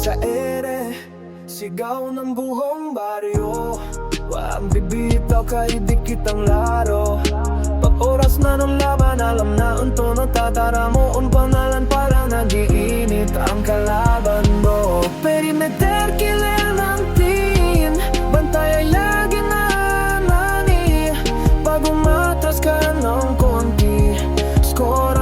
sa ere, sigaw ng buong baryo. Walang bibitaw kahit di kitang laro. Pag oras na ng laban, alam na ang tono. Tatara mo ang pangalan para nag-iinit ang kalaban mo. Perimeter killer ng team, bantay ay laging anani. Pag umatras ka ng konti, score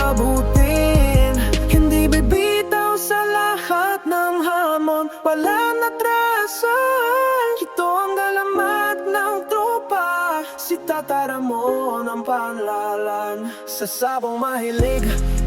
abutin. Hindi bibitaw sa lahat ng hamon, walang natrasan. Ito ang alamat ng tropa, si Tatara mo ng panlalan. Sa sabong mahilig,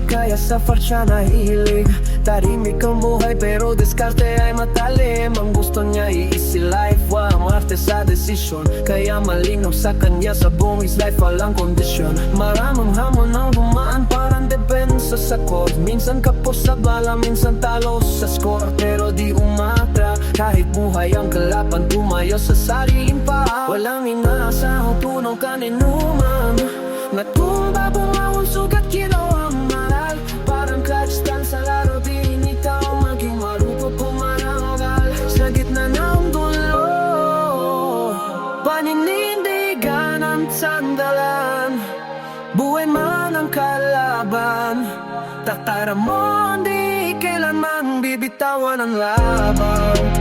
kaya sa farsya nahilig. Tahimik ang buhay pero diskarte ay matalim. Ang gusto niya easy life, walang arte sa desisyon. Kaya malinaw sa kanya sa buong is life, walang kondisyon. Maraming hamon ang dumaan, parang depensa sa court. Minsan kapos sa bala, minsan talo sa score. Pero di umatra, kahit buhay ang kalaban, tumayo sa sariling paa. Walang inaasahang tunog kaninuman, natumba bumawon sugat ginawang mahal. Parang clutch stand sa laro, di initaw maging marupok pumarangal. Sa gitna ng dulo, paninindigan ang sandalan. Buhay man ang kalaban, Tatara mo di kailanman bibitawan ang laban.